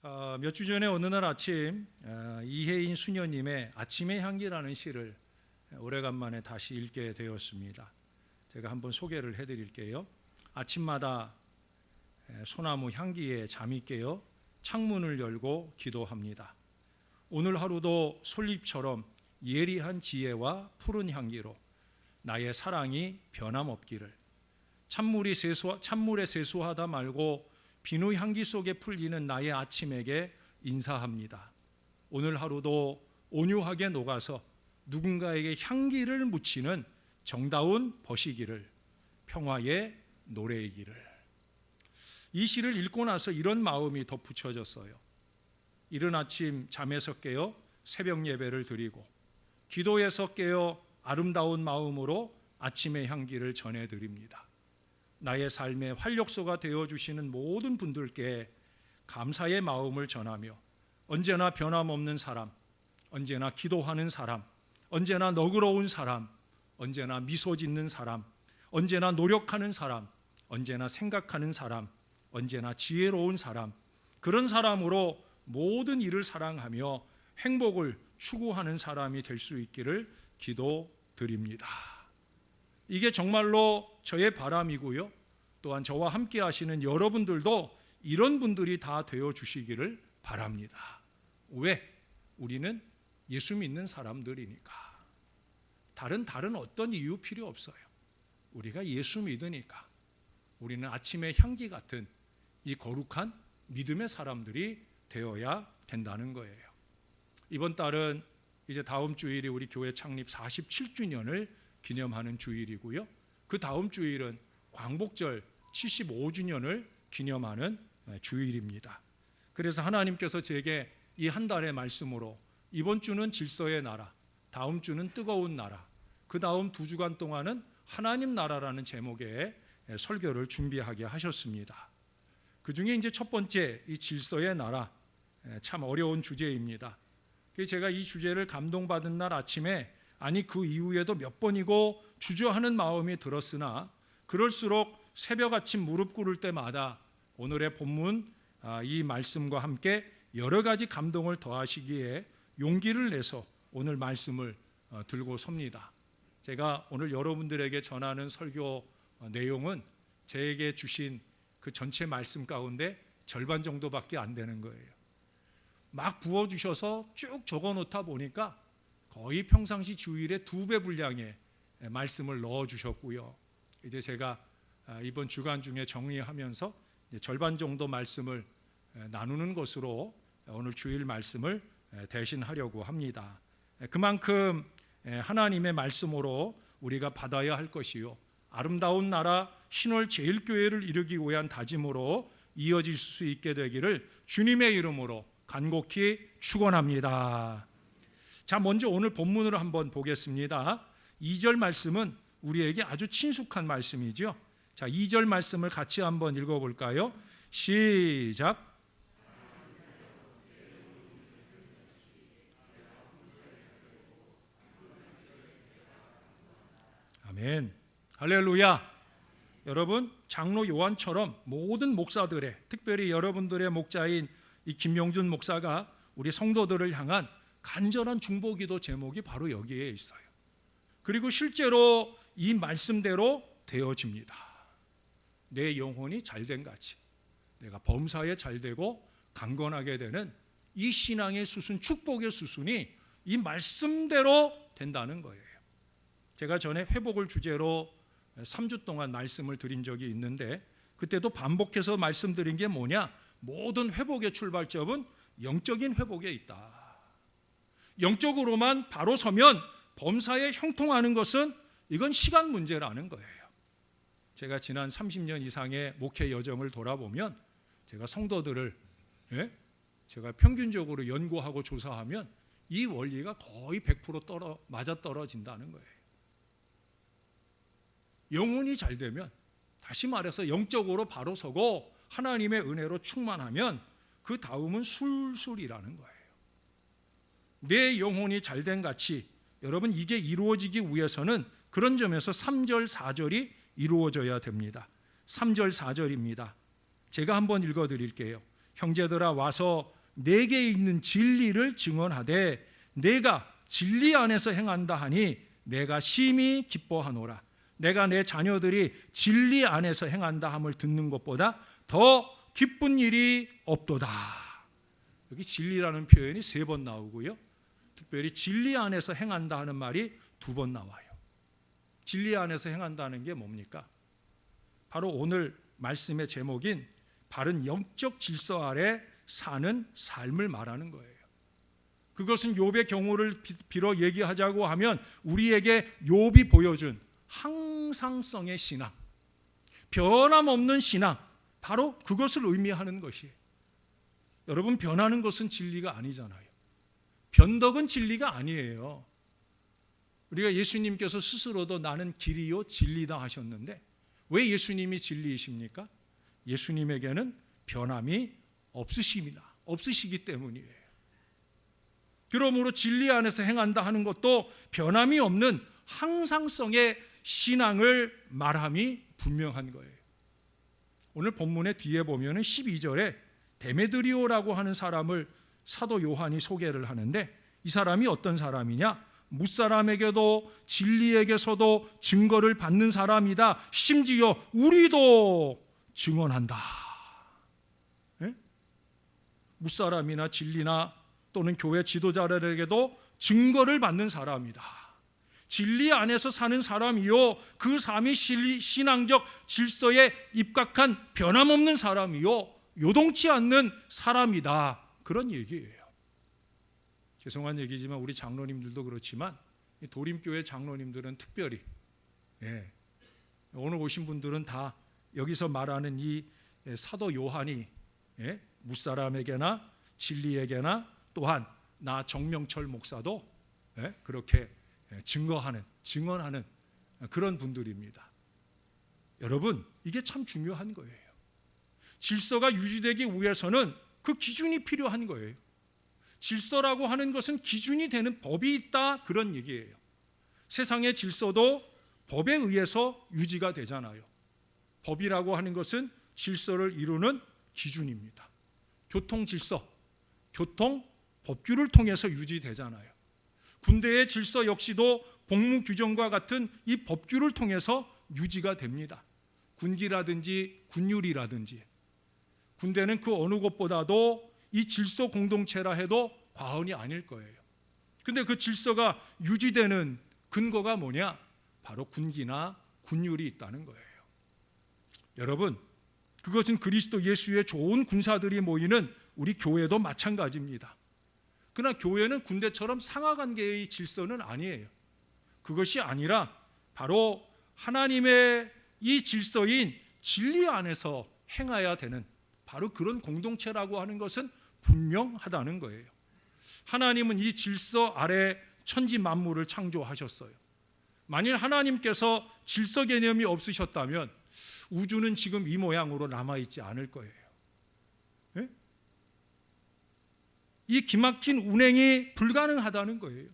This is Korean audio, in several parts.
몇 주 전에 어느 날 아침 이혜인 수녀님의 아침의 향기라는 시를 오래간만에 다시 읽게 되었습니다. 제가 한번 소개를 해드릴게요. 아침마다 소나무 향기에 잠이 깨어 창문을 열고 기도합니다. 오늘 하루도 솔잎처럼 예리한 지혜와 푸른 향기로 나의 사랑이 변함없기를. 찬물에 세수하다 말고 비누 향기 속에 풀리는 나의 아침에게 인사합니다. 오늘 하루도 온유하게 녹아서 누군가에게 향기를 묻히는 정다운 벗이기를, 평화의 노래이기를. 이 시를 읽고 나서 이런 마음이 덧붙여졌어요. 이른 아침 잠에서 깨어 새벽 예배를 드리고 기도에서 깨어 아름다운 마음으로 아침의 향기를 전해드립니다. 나의 삶의 활력소가 되어주시는 모든 분들께 감사의 마음을 전하며 언제나 변함없는 사람, 언제나 기도하는 사람, 언제나 너그러운 사람, 언제나 미소 짓는 사람, 언제나 노력하는 사람, 언제나 생각하는 사람, 언제나 지혜로운 사람, 그런 사람으로 모든 일을 사랑하며 행복을 추구하는 사람이 될 수 있기를 기도드립니다. 이게 정말로 저의 바람이고요. 또한 저와 함께 하시는 여러분들도 이런 분들이 다 되어 주시기를 바랍니다. 왜? 우리는 예수 믿는 사람들이니까. 다른 어떤 이유 필요 없어요. 우리가 예수 믿으니까. 우리는 아침의 향기 같은 이 거룩한 믿음의 사람들이 되어야 된다는 거예요. 이번 달은 이제 다음 주일이 우리 교회 창립 47주년을 기념하는 주일이고요. 그 다음 주일은 광복절 75주년을 기념하는 주일입니다. 그래서 하나님께서 제게 이 한 달의 말씀으로 이번 주는 질서의 나라, 다음 주는 뜨거운 나라, 그 다음 2주간 동안은 하나님 나라라는 제목의 설교를 준비하게 하셨습니다. 그 중에 이제 첫 번째 이 질서의 나라, 참 어려운 주제입니다. 제가 이 주제를 감동받은 날 아침에 아니 그 이후에도 몇 번이고 주저하는 마음이 들었으나 그럴수록 새벽 아침 무릎 꿇을 때마다 오늘의 본문 이 말씀과 함께 여러 가지 감동을 더하시기에 용기를 내서 오늘 말씀을 들고 섭니다. 제가 오늘 여러분들에게 전하는 설교 내용은 제게 주신 그 전체 말씀 가운데 절반 정도밖에 안 되는 거예요. 막 부어주셔서 쭉 적어놓다 보니까 거의 평상시 주일의 2배 분량의 말씀을 넣어주셨고요. 이제 제가 이번 주간 중에 정리하면서 절반 정도 말씀을 나누는 것으로 오늘 주일 말씀을 대신하려고 합니다. 그만큼 하나님의 말씀으로 우리가 받아야 할 것이요, 아름다운 나라 신월 제일교회를 이루기 위한 다짐으로 이어질 수 있게 되기를 주님의 이름으로 간곡히 축원합니다. 자, 먼저 오늘 본문으로 한번 보겠습니다. 2절 말씀은 우리에게 아주 친숙한 말씀이죠. 자, 2절 말씀을 같이 한번 읽어볼까요? 시작. 아멘. 할렐루야. 여러분, 장로 요한처럼 모든 목사들의, 특별히 여러분들의 목자인 이 김용준 목사가 우리 성도들을 향한 간절한 중보기도 제목이 바로 여기에 있어요. 그리고 실제로 이 말씀대로 되어집니다. 내 영혼이 잘된 같이 내가 범사에 잘되고 강건하게 되는 이 신앙의 수순, 축복의 수순이 이 말씀대로 된다는 거예요. 제가 전에 회복을 주제로 3주 동안 말씀을 드린 적이 있는데 그때도 반복해서 말씀드린 게 뭐냐? 모든 회복의 출발점은 영적인 회복에 있다. 영적으로만 바로 서면 범사에 형통하는 것은 이건 시간 문제라는 거예요. 제가 지난 30년 이상의 목회 여정을 돌아보면 제가 성도들을 제가 평균적으로 연구하고 조사하면 이 원리가 거의 100% 맞아떨어진다는 거예요. 영혼이 잘 되면, 다시 말해서 영적으로 바로 서고 하나님의 은혜로 충만하면 그 다음은 술술이라는 거예요. 내 영혼이 잘된 같이, 여러분 이게 이루어지기 위해서는 그런 점에서 3절 4절이 이루어져야 됩니다. 3절 4절입니다. 제가 한번 읽어드릴게요. 형제들아 와서 내게 있는 진리를 증언하되 내가 진리 안에서 행한다 하니 내가 심히 기뻐하노라. 내가 내 자녀들이 진리 안에서 행한다 함을 듣는 것보다 더 기쁜 일이 없도다. 여기 진리라는 표현이 3번 나오고요. 특별히 진리 안에서 행한다 하는 말이 2번 나와요. 진리 안에서 행한다는 게 뭡니까? 바로 오늘 말씀의 제목인 바른 영적 질서 아래 사는 삶을 말하는 거예요. 그것은 욥의 경우를 빌어 얘기하자고 하면 우리에게 욥이 보여준 항상성의 신앙, 변함없는 신앙, 바로 그것을 의미하는 것이에요. 여러분, 변하는 것은 진리가 아니잖아요. 변덕은 진리가 아니에요. 우리가 예수님께서 스스로도 나는 길이요 진리다 하셨는데 왜 예수님이 진리이십니까? 예수님에게는 변함이 없으시기 때문이에요. 그러므로 진리 안에서 행한다 하는 것도 변함이 없는 항상성의 신앙을 말함이 분명한 거예요. 오늘 본문의 뒤에 보면 12절에 데메드리오라고 하는 사람을 사도 요한이 소개를 하는데 이 사람이 어떤 사람이냐? 무사람에게도 진리에게서도 증거를 받는 사람이다. 심지어 우리도 증언한다. 네? 무사람이나 진리나 또는 교회 지도자들에게도 증거를 받는 사람이다. 진리 안에서 사는 사람이요, 그 삶이 신앙적 질서에 입각한 변함없는 사람이요, 요동치 않는 사람이다. 그런 얘기예요. 죄송한 얘기지만 우리 장로님들도 그렇지만 도림교회 장로님들은 특별히 오늘 오신 분들은 다 여기서 말하는 이 사도 요한이 무사람에게나 진리에게나 또한 나 정명철 목사도 그렇게 증언하는 그런 분들입니다. 여러분, 이게 참 중요한 거예요. 질서가 유지되기 위해서는 그 기준이 필요한 거예요. 질서라고 하는 것은 기준이 되는 법이 있다, 그런 얘기예요. 세상의 질서도 법에 의해서 유지가 되잖아요. 법이라고 하는 것은 질서를 이루는 기준입니다. 교통 질서, 교통 법규를 통해서 유지되잖아요. 군대의 질서 역시도 복무 규정과 같은 이 법규를 통해서 유지가 됩니다. 군기라든지 군율이라든지. 군대는 그 어느 것보다도 이 질서 공동체라 해도 과언이 아닐 거예요. 근데 그 질서가 유지되는 근거가 뭐냐? 바로 군기나 군율이 있다는 거예요. 여러분, 그것은 그리스도 예수의 좋은 군사들이 모이는 우리 교회도 마찬가지입니다. 그러나 교회는 군대처럼 상하관계의 질서는 아니에요. 그것이 아니라 바로 하나님의 이 질서인 진리 안에서 행해야 되는 바로 그런 공동체라고 하는 것은 분명하다는 거예요. 하나님은 이 질서 아래 천지 만물을 창조하셨어요. 만일 하나님께서 질서 개념이 없으셨다면 우주는 지금 이 모양으로 남아있지 않을 거예요. 네? 이 기막힌 운행이 불가능하다는 거예요.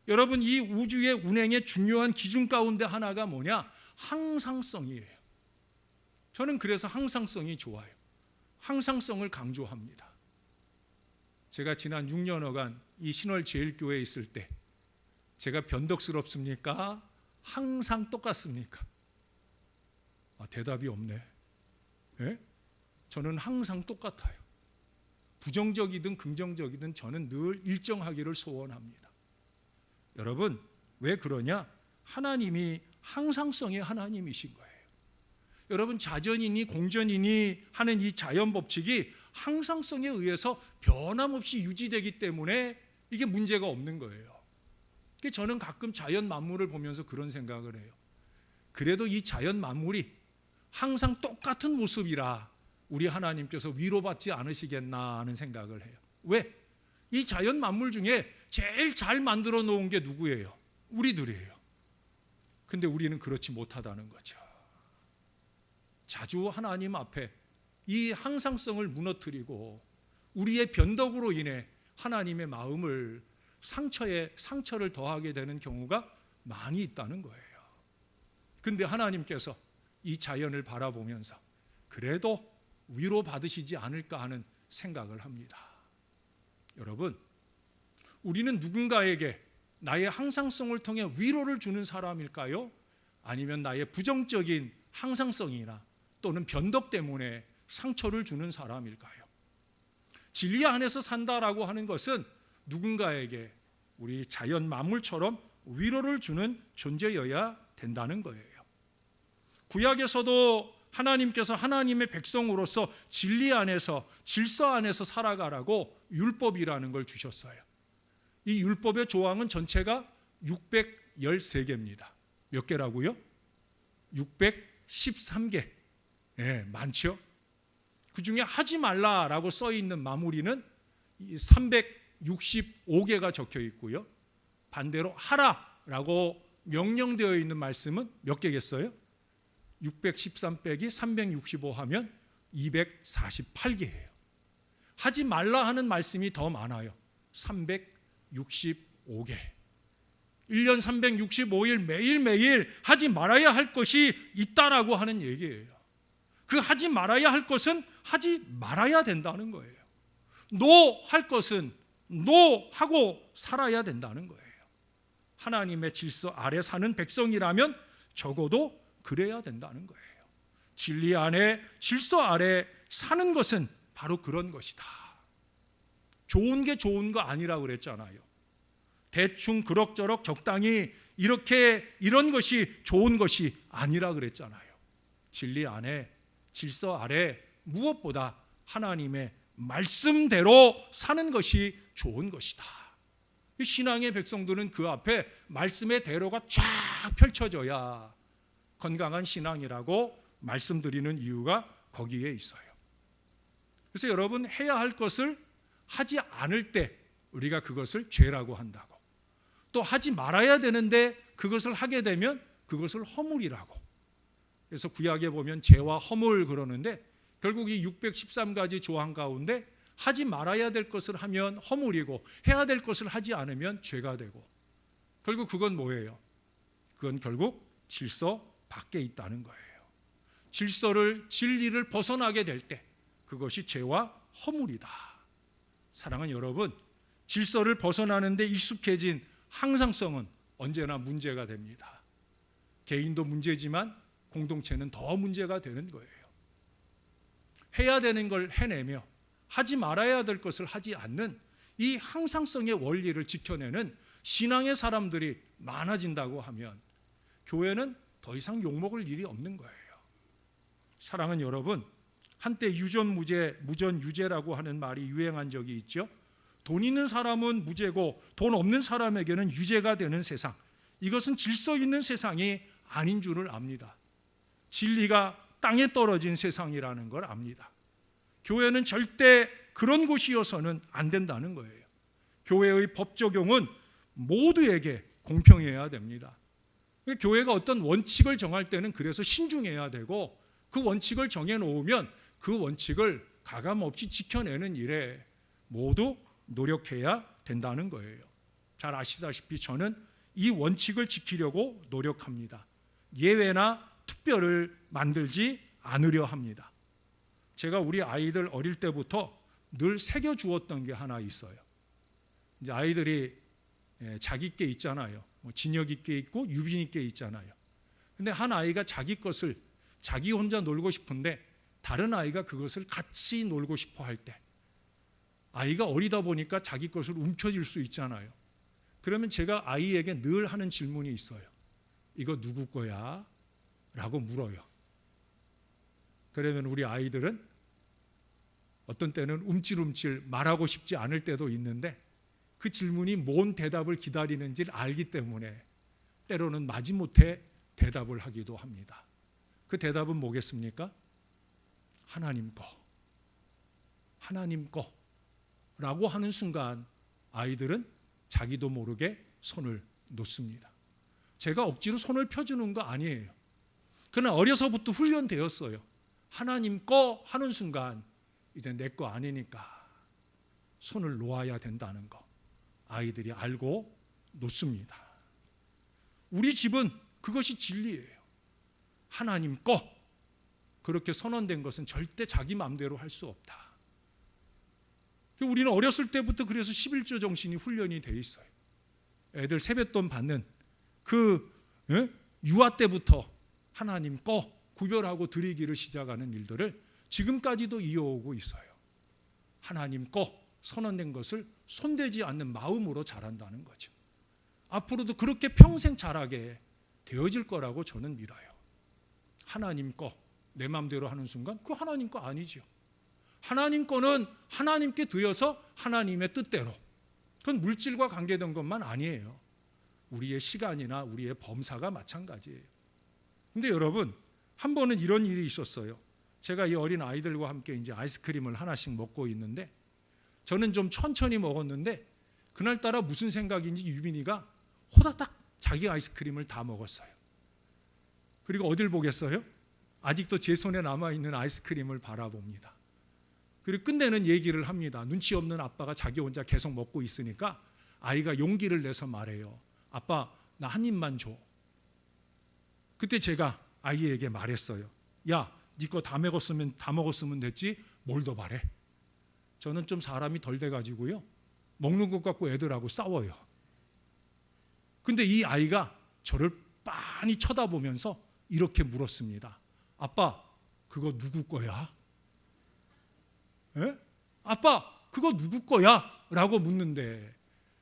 여러분, 이 우주의 운행의 중요한 기준 가운데 하나가 뭐냐? 항상성이에요. 저는 그래서 항상성이 좋아요. 항상성을 강조합니다. 제가 지난 6년여간 이 신월제일교회에 있을 때 제가 변덕스럽습니까? 항상 똑같습니까? 대답이 없네. 예? 저는 항상 똑같아요. 부정적이든 긍정적이든 저는 늘 일정하기를 소원합니다. 여러분, 왜 그러냐? 하나님이 항상성의 하나님이신 거예요. 여러분, 자전이니 공전이니 하는 이 자연 법칙이 항상성에 의해서 변함없이 유지되기 때문에 이게 문제가 없는 거예요. 저는 가끔 자연 만물을 보면서 그런 생각을 해요. 그래도 이 자연 만물이 항상 똑같은 모습이라 우리 하나님께서 위로받지 않으시겠나 하는 생각을 해요. 왜? 이 자연 만물 중에 제일 잘 만들어 놓은 게 누구예요? 우리들이에요. 근데 우리는 그렇지 못하다는 거죠. 자주 하나님 앞에 이 항상성을 무너뜨리고 우리의 변덕으로 인해 하나님의 마음을 상처를 더하게 되는 경우가 많이 있다는 거예요. 근데 하나님께서 이 자연을 바라보면서 그래도 위로받으시지 않을까 하는 생각을 합니다. 여러분, 우리는 누군가에게 나의 항상성을 통해 위로를 주는 사람일까요? 아니면 나의 부정적인 항상성이나 또는 변덕 때문에 상처를 주는 사람일까요? 진리 안에서 산다라고 하는 것은 누군가에게 우리 자연 만물처럼 위로를 주는 존재여야 된다는 거예요. 구약에서도 하나님께서 하나님의 백성으로서 진리 안에서 질서 안에서 살아가라고 율법이라는 걸 주셨어요. 이 율법의 조항은 전체가 613개입니다. 몇 개라고요? 613개. 예, 많죠? 그 중에 하지 말라라고 써 있는 마무리는 365개가 적혀 있고요. 반대로 하라라고 명령되어 있는 말씀은 몇 개겠어요? 613 빼기 365 하면 248개예요. 하지 말라 하는 말씀이 더 많아요. 365개. 1년 365일 매일매일 하지 말아야 할 것이 있다라고 하는 얘기예요. 그 하지 말아야 할 것은 하지 말아야 된다는 거예요. 노 할 것은 노 하고 살아야 된다는 거예요. 하나님의 질서 아래 사는 백성이라면 적어도 그래야 된다는 거예요. 진리 안에 질서 아래 사는 것은 바로 그런 것이다. 좋은 게 좋은 거 아니라고 그랬잖아요. 대충 그럭저럭 적당히 이렇게 이런 것이 좋은 것이 아니라 그랬잖아요. 진리 안에 질서 아래 무엇보다 하나님의 말씀대로 사는 것이 좋은 것이다. 신앙의 백성들은 그 앞에 말씀의 대로가 쫙 펼쳐져야 건강한 신앙이라고 말씀드리는 이유가 거기에 있어요. 그래서 여러분, 해야 할 것을 하지 않을 때 우리가 그것을 죄라고 한다고, 또 하지 말아야 되는데 그것을 하게 되면 그것을 허물이라고. 그래서 구약에 보면 죄와 허물 그러는데 결국 이 613가지 조항 가운데 하지 말아야 될 것을 하면 허물이고 해야 될 것을 하지 않으면 죄가 되고, 결국 그건 뭐예요? 그건 결국 질서 밖에 있다는 거예요. 진리를 벗어나게 될 때 그것이 죄와 허물이다. 사랑하는 여러분, 질서를 벗어나는 데 익숙해진 항상성은 언제나 문제가 됩니다. 개인도 문제지만 공동체는 더 문제가 되는 거예요. 해야 되는 걸 해내며 하지 말아야 될 것을 하지 않는 이 항상성의 원리를 지켜내는 신앙의 사람들이 많아진다고 하면 교회는 더 이상 욕먹을 일이 없는 거예요. 사랑하는 여러분, 한때 유전무죄, 무전유죄라고 하는 말이 유행한 적이 있죠. 돈 있는 사람은 무죄고 돈 없는 사람에게는 유죄가 되는 세상, 이것은 질서 있는 세상이 아닌 줄을 압니다. 진리가 땅에 떨어진 세상이라는 걸 압니다. 교회는 절대 그런 곳이어서는 안 된다는 거예요. 교회의 법 적용은 모두에게 공평해야 됩니다. 교회가 어떤 원칙을 정할 때는 그래서 신중해야 되고, 그 원칙을 정해놓으면 그 원칙을 가감없이 지켜내는 일에 모두 노력해야 된다는 거예요. 잘 아시다시피 저는 이 원칙을 지키려고 노력합니다. 예외나 특별을 만들지 않으려 합니다. 제가 우리 아이들 어릴 때부터 늘 새겨주었던 게 하나 있어요. 이제 아이들이 자기 게 있잖아요. 진혁이 게 있고 유빈이 게 있잖아요. 근데 한 아이가 자기 것을 자기 혼자 놀고 싶은데 다른 아이가 그것을 같이 놀고 싶어 할 때, 아이가 어리다 보니까 자기 것을 움켜쥘 수 있잖아요. 그러면 제가 아이에게 늘 하는 질문이 있어요. 이거 누구 거야? 라고 물어요. 그러면 우리 아이들은 어떤 때는 움찔움찔 말하고 싶지 않을 때도 있는데 그 질문이 뭔 대답을 기다리는지를 알기 때문에 때로는 마지못해 대답을 하기도 합니다. 그 대답은 뭐겠습니까? 하나님 거. 하나님 거. 라고 하는 순간 아이들은 자기도 모르게 손을 놓습니다. 제가 억지로 손을 펴주는 거 아니에요. 그러나 어려서부터 훈련되었어요. 하나님 거 하는 순간 이제 내 거 아니니까 손을 놓아야 된다는 거 아이들이 알고 놓습니다. 우리 집은 그것이 진리예요. 하나님 거. 그렇게 선언된 것은 절대 자기 마음대로 할 수 없다. 우리는 어렸을 때부터 그래서 11조 정신이 훈련이 돼 있어요. 애들 세뱃돈 받는 그 유아 때부터 하나님 거 구별하고 드리기를 시작하는 일들을 지금까지도 이어오고 있어요. 하나님 거 선언된 것을 손대지 않는 마음으로 자란다는 거죠. 앞으로도 그렇게 평생 자라게 되어질 거라고 저는 믿어요. 하나님 거 내 마음대로 하는 순간 그거 하나님 거 아니죠. 하나님 거는 하나님께 드려서 하나님의 뜻대로, 그건 물질과 관계된 것만 아니에요. 우리의 시간이나 우리의 범사가 마찬가지예요. 근데 여러분, 한 번은 이런 일이 있었어요. 제가 이 어린 아이들과 함께 이제 아이스크림을 하나씩 먹고 있는데, 저는 좀 천천히 먹었는데 그날따라 무슨 생각인지 유빈이가 호다닥 자기 아이스크림을 다 먹었어요. 그리고 어딜 보겠어요? 아직도 제 손에 남아있는 아이스크림을 바라봅니다. 그리고 끝내는 얘기를 합니다. 눈치 없는 아빠가 자기 혼자 계속 먹고 있으니까 아이가 용기를 내서 말해요. 아빠, 나 한 입만 줘. 그때 제가 아이에게 말했어요. 야, 네 거 다 먹었으면 됐지 뭘 더 바래. 저는 좀 사람이 덜 돼가지고요, 먹는 것 갖고 애들하고 싸워요. 근데 이 아이가 저를 빤히 쳐다보면서 이렇게 물었습니다. 아빠, 그거 누구 거야? 에? 아빠, 그거 누구 거야? 라고 묻는데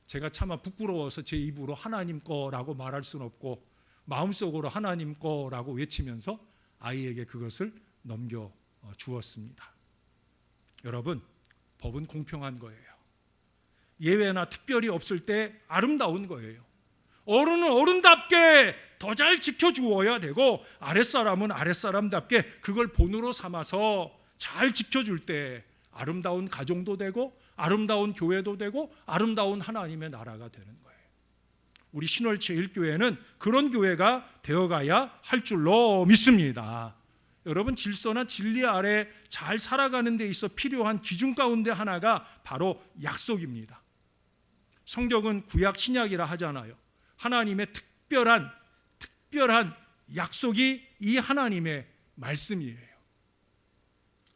제가 차마 부끄러워서 제 입으로 하나님 거라고 말할 수는 없고 마음속으로 하나님 거라고 외치면서 아이에게 그것을 넘겨 주었습니다. 여러분, 법은 공평한 거예요. 예외나 특별히 없을 때 아름다운 거예요. 어른은 어른답게 더 잘 지켜주어야 되고, 아랫사람은 아랫사람답게 그걸 본으로 삼아서 잘 지켜줄 때 아름다운 가정도 되고 아름다운 교회도 되고 아름다운 하나님의 나라가 되는 거예요. 우리 신월제일교회는 그런 교회가 되어가야 할 줄로 믿습니다. 여러분, 질서나 진리 아래 잘 살아가는 데 있어 필요한 기준 가운데 하나가 바로 약속입니다. 성경은 구약 신약이라 하잖아요. 하나님의 특별한 약속이 이 하나님의 말씀이에요.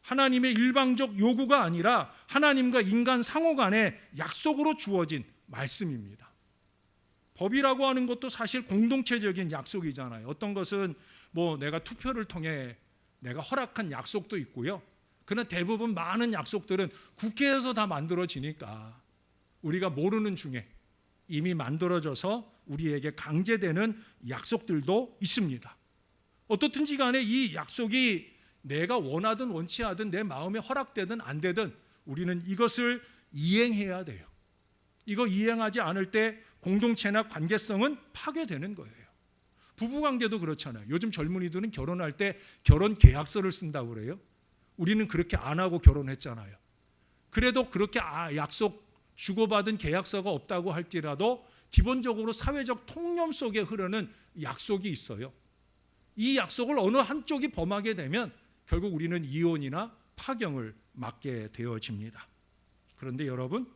하나님의 일방적 요구가 아니라 하나님과 인간 상호 간의 약속으로 주어진 말씀입니다. 법이라고 하는 것도 사실 공동체적인 약속이잖아요. 어떤 것은 내가 투표를 통해 내가 허락한 약속도 있고요. 그러나 대부분 많은 약속들은 국회에서 다 만들어지니까 우리가 모르는 중에 이미 만들어져서 우리에게 강제되는 약속들도 있습니다. 어떻든지 간에 이 약속이 내가 원하든 원치 않든 내 마음에 허락되든 안 되든 우리는 이것을 이행해야 돼요. 이거 이행하지 않을 때 공동체나 관계성은 파괴되는 거예요. 부부관계도 그렇잖아요. 요즘 젊은이들은 결혼할 때 결혼 계약서를 쓴다고 그래요. 우리는 그렇게 안 하고 결혼했잖아요. 그래도 그렇게 약속 주고받은 계약서가 없다고 할지라도 기본적으로 사회적 통념 속에 흐르는 약속이 있어요. 이 약속을 어느 한쪽이 범하게 되면 결국 우리는 이혼이나 파경을 맞게 되어집니다. 그런데 여러분,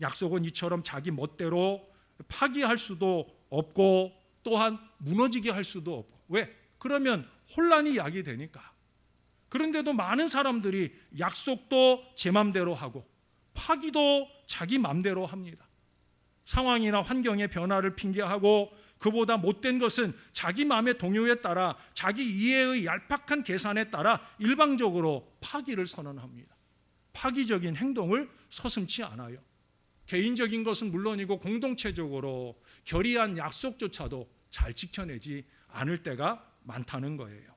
약속은 이처럼 자기 멋대로 파기할 수도 없고 또한 무너지게 할 수도 없고. 왜? 그러면 혼란이 야기되니까. 그런데도 많은 사람들이 약속도 제 맘대로 하고 파기도 자기 맘대로 합니다. 상황이나 환경의 변화를 핑계하고 그보다 못된 것은 자기 마음의 동요에 따라 자기 이해의 얄팍한 계산에 따라 일방적으로 파기를 선언합니다. 파기적인 행동을 서슴지 않아요. 개인적인 것은 물론이고 공동체적으로 결의한 약속조차도 잘 지켜내지 않을 때가 많다는 거예요.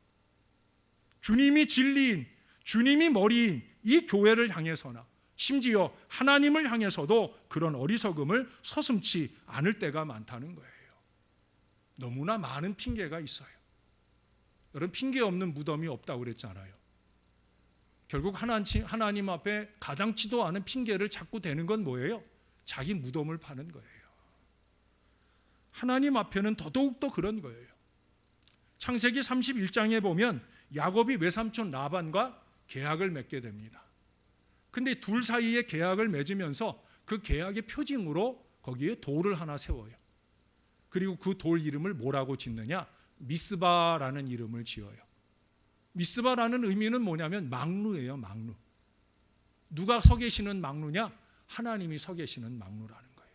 주님이 진리인, 주님이 머리인 이 교회를 향해서나 심지어 하나님을 향해서도 그런 어리석음을 서슴지 않을 때가 많다는 거예요. 너무나 많은 핑계가 있어요. 여러분, 핑계 없는 무덤이 없다고 그랬잖아요. 결국 하나님 앞에 가당치도 않은 핑계를 자꾸 대는 건 뭐예요? 자기 무덤을 파는 거예요. 하나님 앞에는 더더욱더 그런 거예요. 창세기 31장에 보면 야곱이 외삼촌 라반과 계약을 맺게 됩니다. 근데 둘 사이에 계약을 맺으면서 그 계약의 표징으로 거기에 돌을 하나 세워요. 그리고 그 돌 이름을 뭐라고 짓느냐? 미스바라는 이름을 지어요. 미스바라는 의미는 뭐냐면 망루예요, 망루. 누가 서 계시는 막루냐? 하나님이 서 계시는 막루라는 거예요.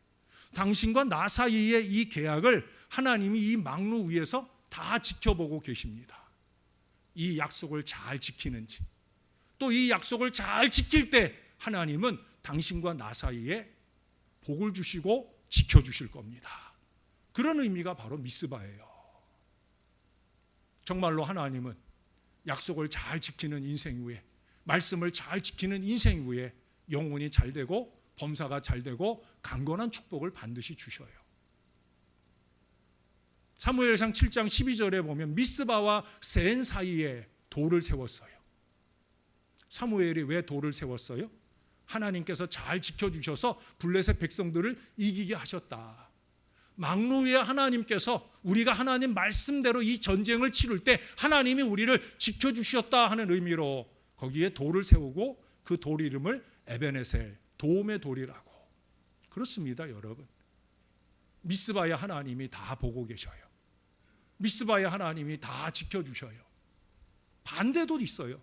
당신과 나 사이의 이 계약을 하나님이 이 막루 위에서 다 지켜보고 계십니다. 이 약속을 잘 지키는지, 또 이 약속을 잘 지킬 때 하나님은 당신과 나 사이에 복을 주시고 지켜주실 겁니다. 그런 의미가 바로 미스바예요. 정말로 하나님은 약속을 잘 지키는 인생 위에, 말씀을 잘 지키는 인생 위에 영혼이 잘 되고 범사가 잘 되고 강건한 축복을 반드시 주셔요. 사무엘상 7장 12절에 보면 미스바와 센 사이에 돌을 세웠어요. 사무엘이 왜 돌을 세웠어요? 하나님께서 잘 지켜주셔서 블레셋 백성들을 이기게 하셨다. 막루에 하나님께서 우리가 하나님 말씀대로 이 전쟁을 치를 때 하나님이 우리를 지켜주셨다 하는 의미로 거기에 돌을 세우고 그 돌 이름을 에베네셀, 도움의 돌이라고. 그렇습니다, 여러분. 미스바의 하나님이 다 보고 계셔요. 미스바의 하나님이 다 지켜주셔요. 반대도 있어요.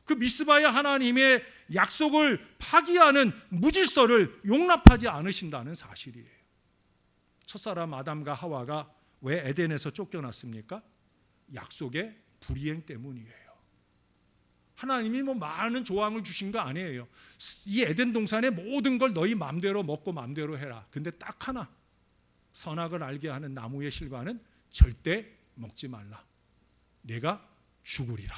그 미스바의 하나님의 약속을 파기하는 무질서를 용납하지 않으신다는 사실이에요. 첫사람 아담과 하와가 왜 에덴에서 쫓겨났습니까? 약속의 불이행 때문이에요. 하나님이 많은 조항을 주신 거 아니에요. 이 에덴 동산의 모든 걸 너희 마음대로 먹고 마음대로 해라. 근데 딱 하나, 선악을 알게 하는 나무의 실과는 절대 먹지 말라. 내가 죽으리라.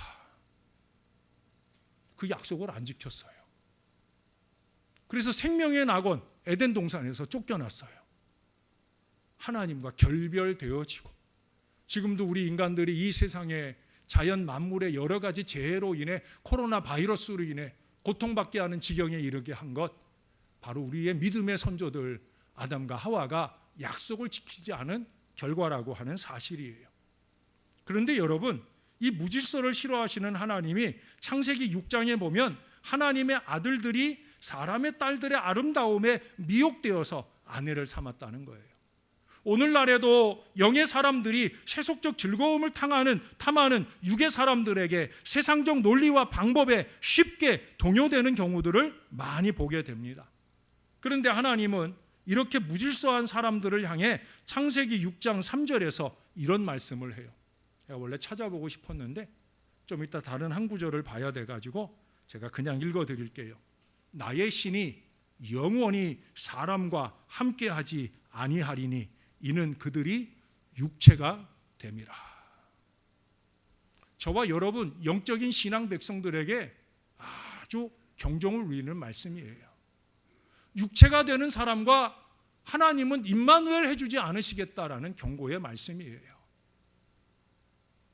그 약속을 안 지켰어요. 그래서 생명의 낙원 에덴 동산에서 쫓겨났어요. 하나님과 결별되어지고, 지금도 우리 인간들이 이 세상에 자연 만물의 여러 가지 재해로 인해, 코로나 바이러스로 인해 고통받게 하는 지경에 이르게 한 것, 바로 우리의 믿음의 선조들 아담과 하와가 약속을 지키지 않은 결과라고 하는 사실이에요. 그런데 여러분, 이 무질서를 싫어하시는 하나님이 창세기 6장에 보면 하나님의 아들들이 사람의 딸들의 아름다움에 미혹되어서 아내를 삼았다는 거예요. 오늘날에도 영의 사람들이 세속적 즐거움을 탐하는 육의 사람들에게 세상적 논리와 방법에 쉽게 동요되는 경우들을 많이 보게 됩니다. 그런데 하나님은 이렇게 무질서한 사람들을 향해 창세기 6장 3절에서 이런 말씀을 해요. 제가 원래 찾아보고 싶었는데 좀 이따 다른 한 구절을 봐야 돼가지고 제가 그냥 읽어드릴게요. 나의 신이 영원히 사람과 함께하지 아니하리니 이는 그들이 육체가 됨이라. 저와 여러분 영적인 신앙 백성들에게 아주 경종을 울리는 말씀이에요. 육체가 되는 사람과 하나님은 임마누엘 해주지 않으시겠다라는 경고의 말씀이에요.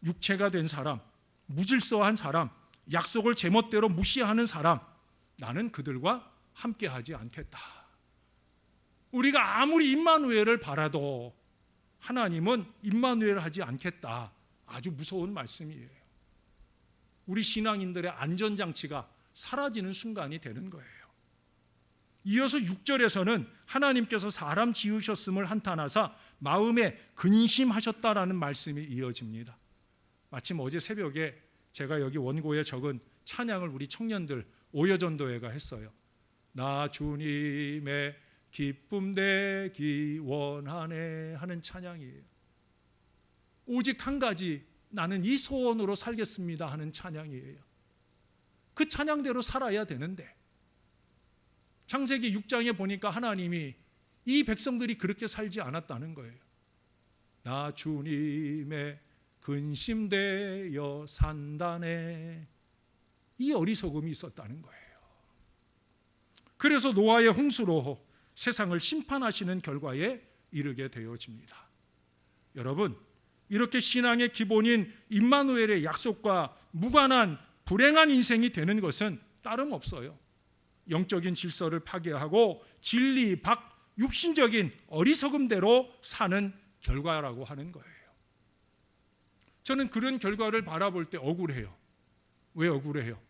육체가 된 사람, 무질서한 사람, 약속을 제멋대로 무시하는 사람, 나는 그들과 함께하지 않겠다. 우리가 아무리 임마누엘을 바라도 하나님은 임마누엘 하지 않겠다. 아주 무서운 말씀이에요. 우리 신앙인들의 안전장치가 사라지는 순간이 되는 거예요. 이어서 6절에서는 하나님께서 사람 지으셨음을 한탄하사 마음에 근심하셨다라는 말씀이 이어집니다. 마침 어제 새벽에 제가 여기 원고에 적은 찬양을 우리 청년들 오여전도회가 했어요. 나 주님의 기쁨 되기 원하네 하는 찬양이에요. 오직 한 가지, 나는 이 소원으로 살겠습니다 하는 찬양이에요. 그 찬양대로 살아야 되는데 창세기 6장에 보니까 하나님이 이 백성들이 그렇게 살지 않았다는 거예요. 나 주님의 근심되어 산다네. 이 어리석음이 있었다는 거예요. 그래서 노아의 홍수로 세상을 심판하시는 결과에 이르게 되어집니다. 여러분, 이렇게 신앙의 기본인 임마누엘의 약속과 무관한 불행한 인생이 되는 것은 다름 없어요. 영적인 질서를 파괴하고 진리 밖 육신적인 어리석음대로 사는 결과라고 하는 거예요. 저는 그런 결과를 바라볼 때 억울해요. 왜 억울해요?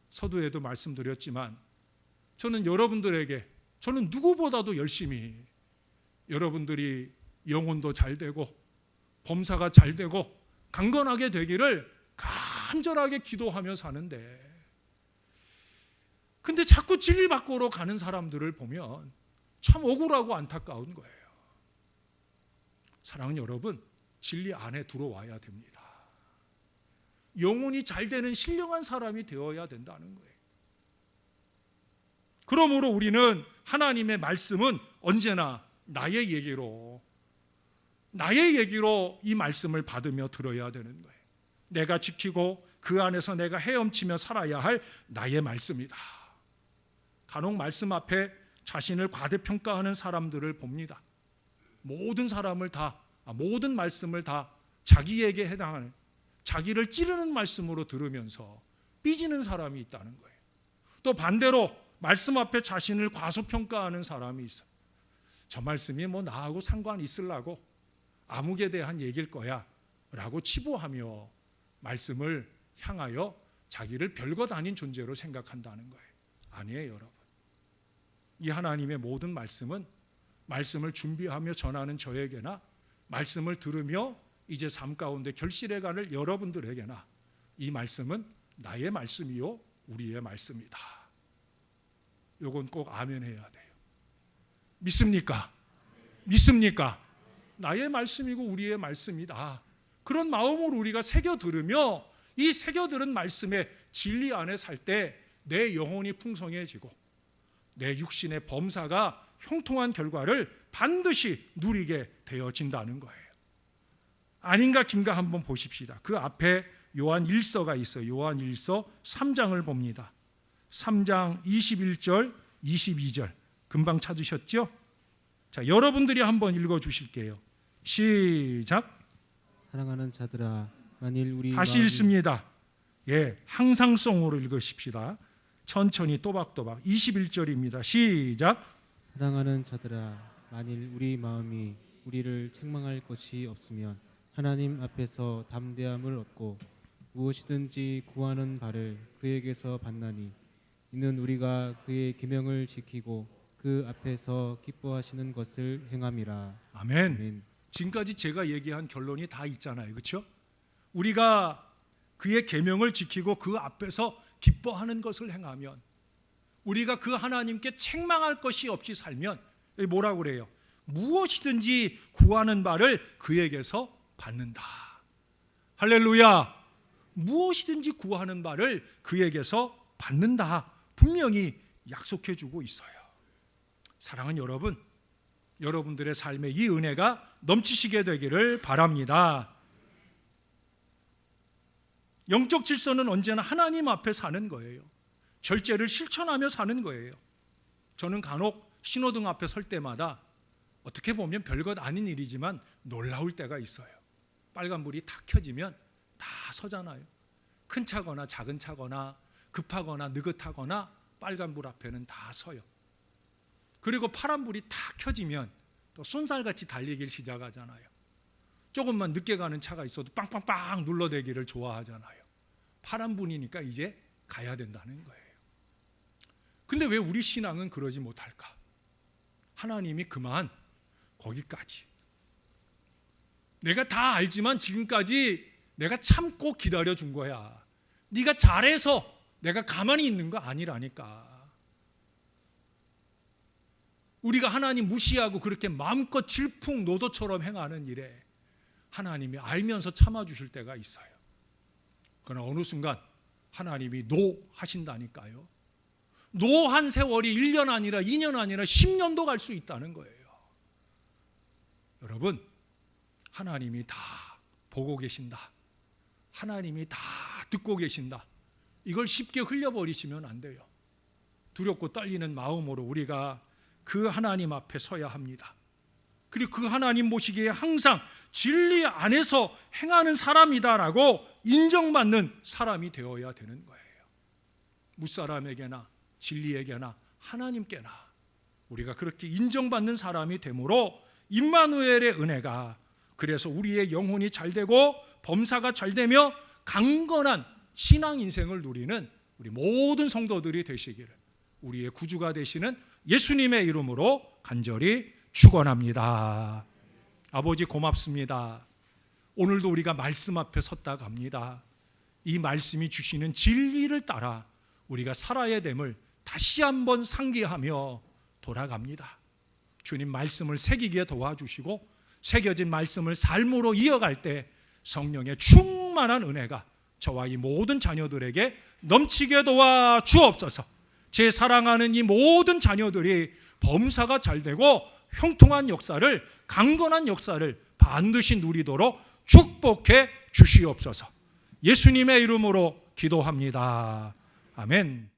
서두에도 말씀드렸지만 저는 여러분들에게, 저는 누구보다도 열심히 여러분들이 영혼도 잘 되고 범사가 잘 되고 강건하게 되기를 간절하게 기도하며 사는데, 근데 자꾸 진리 밖으로 가는 사람들을 보면 참 억울하고 안타까운 거예요. 사랑하는 여러분, 진리 안에 들어와야 됩니다. 영혼이 잘 되는 신령한 사람이 되어야 된다는 거예요. 그러므로 우리는 하나님의 말씀은 언제나 나의 얘기로 이 말씀을 받으며 들어야 되는 거예요. 내가 지키고 그 안에서 내가 헤엄치며 살아야 할 나의 말씀이다. 간혹 말씀 앞에 자신을 과대평가하는 사람들을 봅니다. 모든 말씀을 다 자기에게 해당하는, 자기를 찌르는 말씀으로 들으면서 삐지는 사람이 있다는 거예요. 또 반대로 말씀 앞에 자신을 과소평가하는 사람이 있어요. 저 말씀이 뭐 나하고 상관 있으려고 암흑에 대한 얘기일 거야 라고 치부하며 말씀을 향하여 자기를 별것 아닌 존재로 생각한다는 거예요. 아니에요, 여러분. 이 하나님의 모든 말씀은 말씀을 준비하며 전하는 저에게나 말씀을 들으며 이제 삶 가운데 결실해 가는 여러분들에게나 이 말씀은 나의 말씀이요 우리의 말씀이다. 요건 꼭 아멘 해야 돼요. 믿습니까? 믿습니까? 나의 말씀이고 우리의 말씀이다. 그런 마음으로 우리가 새겨 들으며 이 새겨 들은 말씀의 진리 안에 살 때 내 영혼이 풍성해지고 내 육신의 범사가 형통한 결과를 반드시 누리게 되어진다는 거예요. 아닌가 긴가 한번 보십시다. 그 앞에 요한 1서가 있어요. 요한 1서 3장을 봅니다. 3장 21절 22절 금방 찾으셨죠? 자, 여러분들이 한번 읽어주실게요. 시작. 사랑하는 자들아, 만일 우리 다시 읽습니다. 항상성으로 읽으십시다. 천천히 또박또박. 21절입니다. 시작. 사랑하는 자들아, 만일 우리 마음이 우리를 책망할 것이 없으면 하나님 앞에서 담대함을 얻고 무엇이든지 구하는 바를 그에게서 받나니 이는 우리가 그의 계명을 지키고 그 앞에서 기뻐하시는 것을 행함이라. 아멘. 아멘. 지금까지 제가 얘기한 결론이 다 있잖아요. 그렇죠? 우리가 그의 계명을 지키고 그 앞에서 기뻐하는 것을 행하면, 우리가 그 하나님께 책망할 것이 없이 살면 뭐라고 그래요? 무엇이든지 구하는 바를 그에게서 받는다. 할렐루야. 무엇이든지 구하는 바를 그에게서 받는다. 분명히 약속해 주고 있어요. 사랑하는 여러분, 여러분들의 삶에 이 은혜가 넘치시게 되기를 바랍니다. 영적 질서는 언제나 하나님 앞에 사는 거예요. 절제를 실천하며 사는 거예요. 저는 간혹 신호등 앞에 설 때마다 어떻게 보면 별것 아닌 일이지만 놀라울 때가 있어요. 빨간불이 탁 켜지면 다 서잖아요. 큰 차거나 작은 차거나 급하거나 느긋하거나 빨간불 앞에는 다 서요. 그리고 파란불이 탁 켜지면 또 쏜살같이 달리기를 시작하잖아요. 조금만 늦게 가는 차가 있어도 빵빵빵 눌러대기를 좋아하잖아요. 파란불이니까 이제 가야 된다는 거예요. 근데 왜 우리 신앙은 그러지 못할까? 하나님이 그만 거기까지. 내가 다 알지만 지금까지 내가 참고 기다려준 거야. 네가 잘해서 내가 가만히 있는 거 아니라니까. 우리가 하나님 무시하고 그렇게 마음껏 질풍노도처럼 행하는 일에 하나님이 알면서 참아주실 때가 있어요. 그러나 어느 순간 하나님이 노 하신다니까요. 노한 세월이 1년 아니라 2년 아니라 10년도 갈 수 있다는 거예요. 여러분, 하나님이 다 보고 계신다. 하나님이 다 듣고 계신다. 이걸 쉽게 흘려버리시면 안 돼요. 두렵고 떨리는 마음으로 우리가 그 하나님 앞에 서야 합니다. 그리고 그 하나님 보시기에 항상 진리 안에서 행하는 사람이다라고 인정받는 사람이 되어야 되는 거예요. 무사람에게나 진리에게나 하나님께나 우리가 그렇게 인정받는 사람이 되므로 임마누엘의 은혜가, 그래서 우리의 영혼이 잘되고 범사가 잘되며 강건한 신앙 인생을 누리는 우리 모든 성도들이 되시기를 우리의 구주가 되시는 예수님의 이름으로 간절히 축원합니다. 아버지 고맙습니다. 오늘도 우리가 말씀 앞에 섰다 갑니다. 이 말씀이 주시는 진리를 따라 우리가 살아야 됨을 다시 한번 상기하며 돌아갑니다. 주님 말씀을 새기게 도와주시고 새겨진 말씀을 삶으로 이어갈 때 성령의 충만한 은혜가 저와 이 모든 자녀들에게 넘치게 도와 주옵소서. 제 사랑하는 이 모든 자녀들이 범사가 잘 되고 형통한 역사를, 강건한 역사를 반드시 누리도록 축복해 주시옵소서. 예수님의 이름으로 기도합니다. 아멘.